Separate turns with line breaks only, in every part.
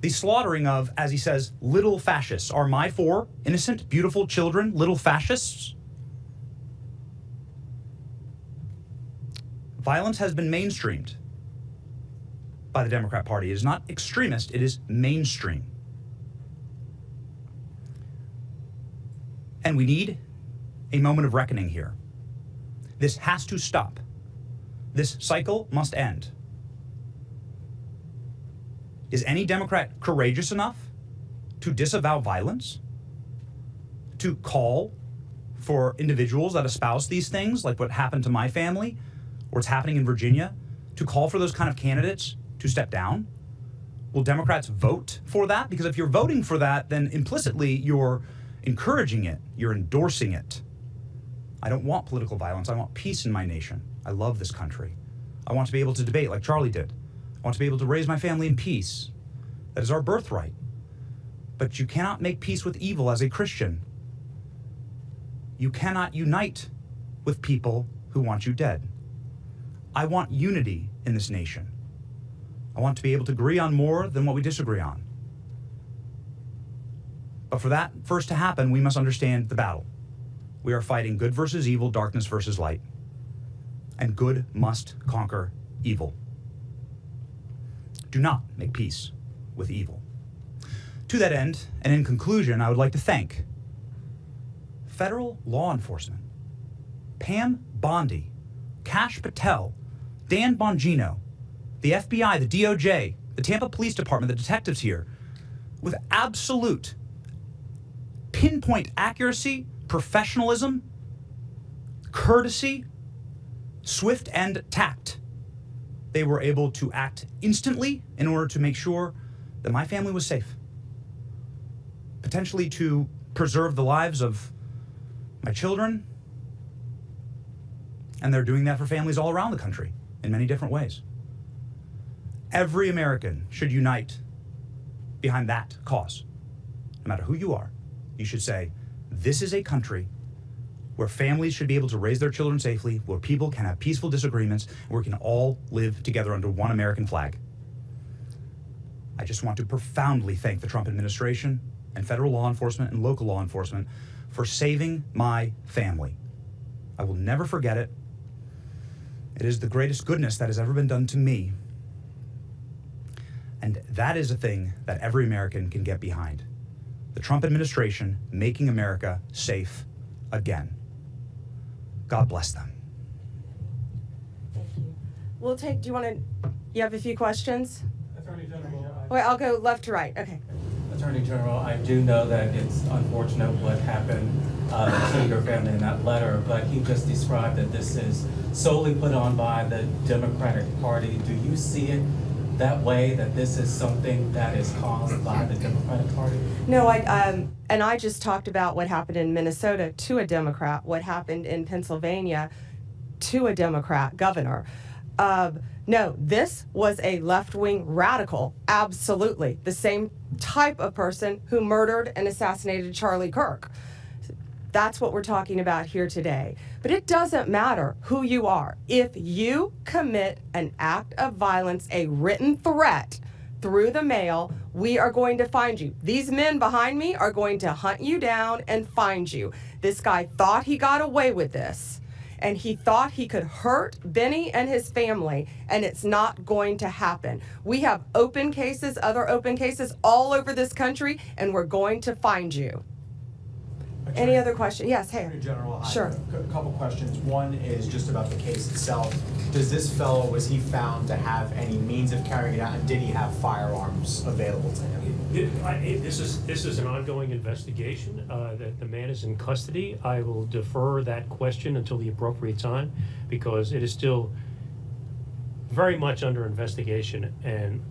the slaughtering of, as he says, little fascists. Are my 4 innocent, beautiful children little fascists? Violence has been mainstreamed by the Democrat Party. It is not extremist, it is mainstream. And we need a moment of reckoning here. This has to stop. This cycle must end. Is any Democrat courageous enough to disavow violence? To call for individuals that espouse these things, like what happened to my family, or what's happening in Virginia, to call for those kind of candidates to step down? Will Democrats vote for that? Because if you're voting for that, then implicitly you're encouraging it, you're endorsing it. I don't want political violence. I want peace in my nation. I love this country. I want to be able to debate like Charlie did. I want to be able to raise my family in peace. That is our birthright. But you cannot make peace with evil as a Christian. You cannot unite with people who want you dead. I want unity in this nation. I want to be able to agree on more than what we disagree on. But for that first to happen, we must understand the battle. We are fighting good versus evil, darkness versus light. And good must conquer evil. Do not make peace with evil. To that end, and in conclusion, I would like to thank federal law enforcement, Pam Bondi, Kash Patel, Dan Bongino, the FBI, the DOJ, the Tampa Police Department, the detectives here, with absolute pinpoint accuracy, professionalism, courtesy, swift and tact. They were able to act instantly in order to make sure that my family was safe. Potentially to preserve the lives of my children. And they're doing that for families all around the country in many different ways. Every American should unite behind that cause. No matter who you are, you should say, this is a country where families should be able to raise their children safely, where people can have peaceful disagreements, where we can all live together under one American flag. I just want to profoundly thank the Trump administration and federal law enforcement and local law enforcement for saving my family. I will never forget it. It is the greatest goodness that has ever been done to me. And that is a thing that every American can get behind. The Trump administration making America safe again. God bless them.
Thank you. We'll take, you have a few questions?
Attorney General.
Wait, I'll go left to right. Okay.
Attorney General, I do know that it's unfortunate what happened to your family in that letter, but he just described that this is solely put on by the Democratic Party. Do you see it that way, that this is something that is caused by the Democratic Party?
No, and I just talked about what happened in Minnesota to a Democrat, what happened in Pennsylvania to a Democrat governor. No, this was a left-wing radical, absolutely. The same type of person who murdered and assassinated Charlie Kirk. That's what we're talking about here today. But it doesn't matter who you are. If you commit an act of violence, a written threat through the mail, we are going to find you. These men behind me are going to hunt you down and find you. This guy thought he got away with this, and he thought he could hurt Benny and his family, and it's not going to happen. We have open cases, other open cases all over this country, and we're going to find you. Any other question? Yes, hey.
Attorney General,
Sure.
I have a couple questions. One is just about the case itself. Does this fellow, was he found to have any means of carrying it out, and did he have firearms available to him?
This is an ongoing investigation. The man is in custody. I will defer that question until the appropriate time, because it is still very much under investigation and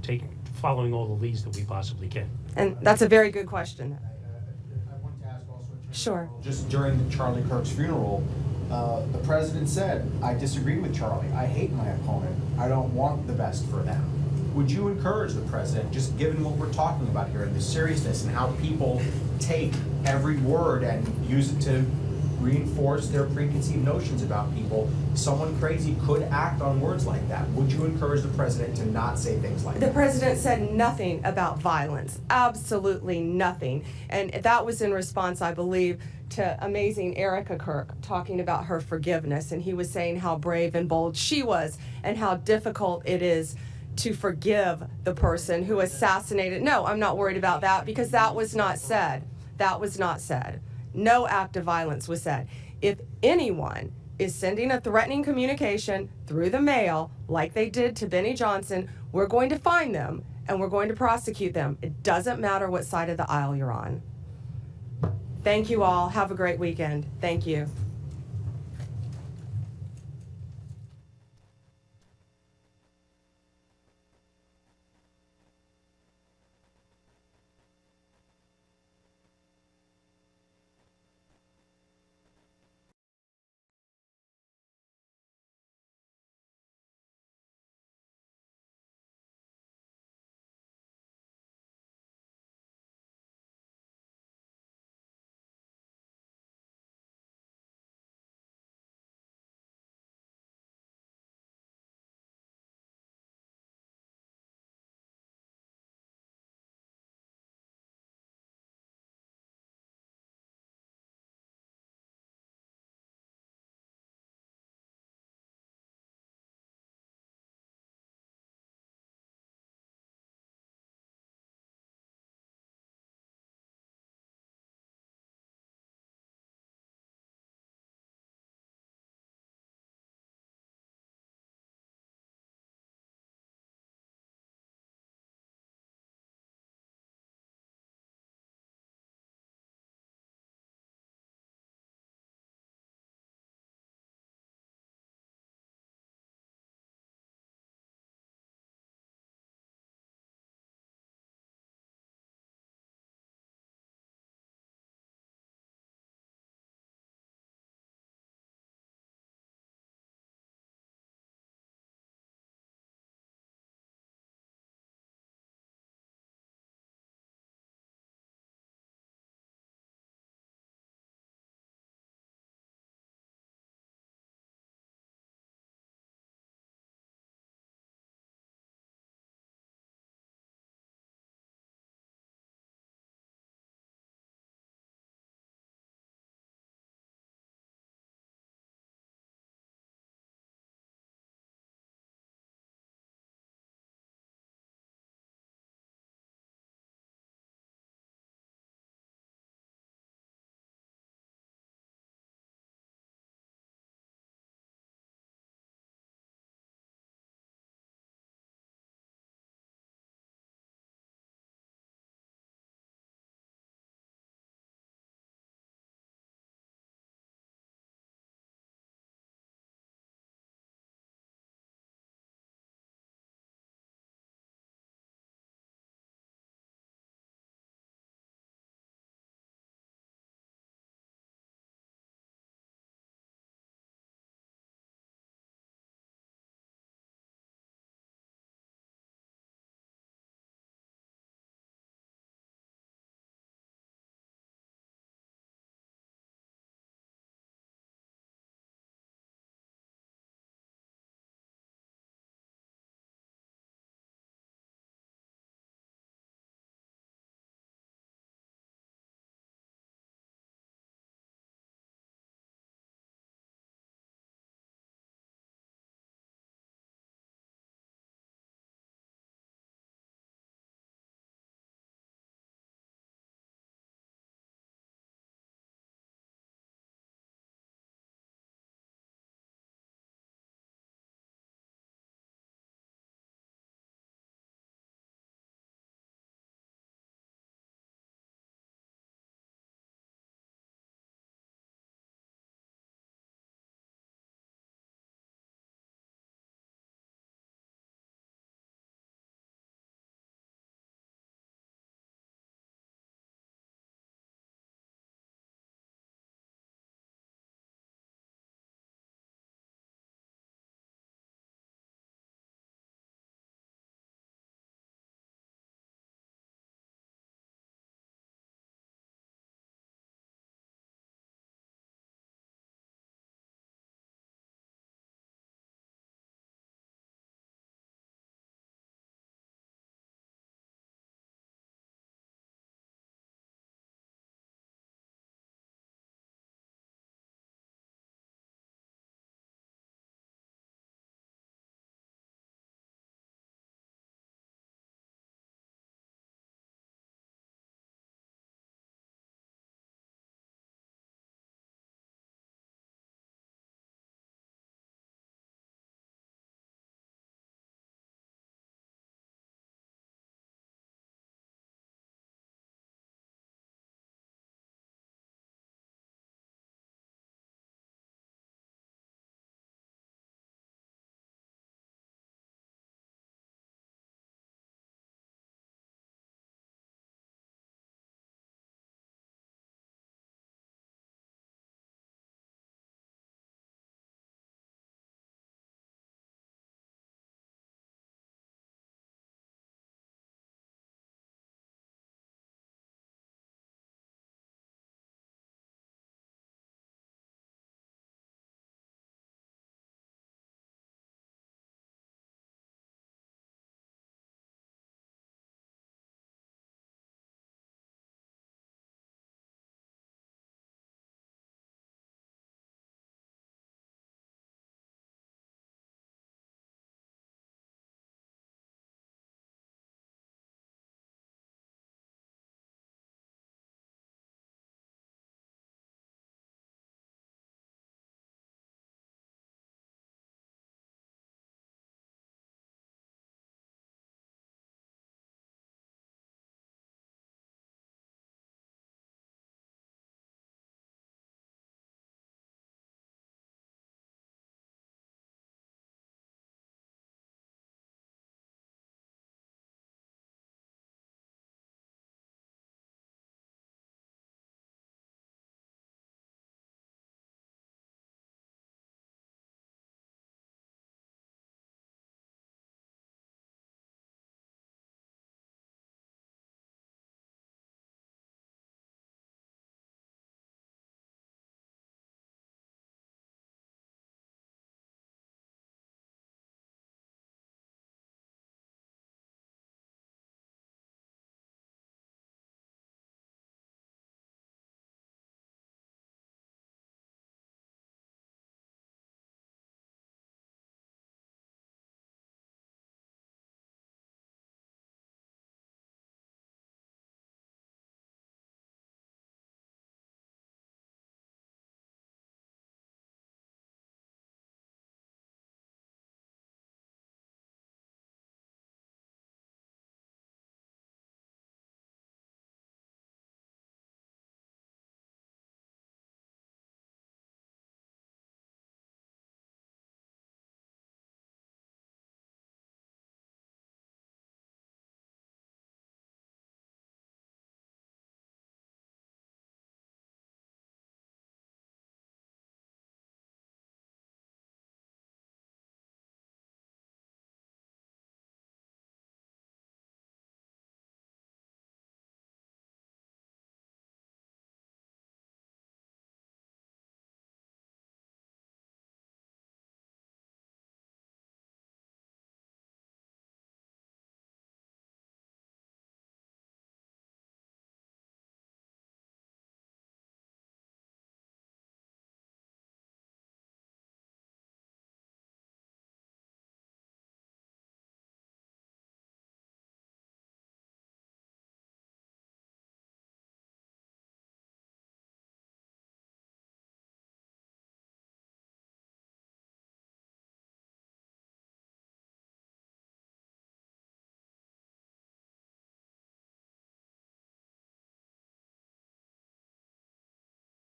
following all the leads that we possibly can.
And that's a very good question.
I wanted to ask also,
Sure.
just during Charlie Kirk's funeral, the president said, I disagree with Charlie. I hate my opponent. I don't want the best for them. Would you encourage the president, just given what we're talking about here and the seriousness and how people take every word and use it to reinforce their preconceived notions about people. Someone crazy could act on words like that. Would you encourage the president to not say things like
The
that?
president said nothing about violence, absolutely nothing. And that was in response, I believe, to amazing Erica Kirk talking about her forgiveness. And he was saying how brave and bold she was and how difficult it is to forgive the person who assassinated. No, I'm not worried about that because that was not said. That was not said. No act of violence was said. If anyone is sending a threatening communication through the mail, like they did to Benny Johnson, we're going to find them and we're going to prosecute them. It doesn't matter what side of the aisle you're on. Thank you all. Have a great weekend. Thank you.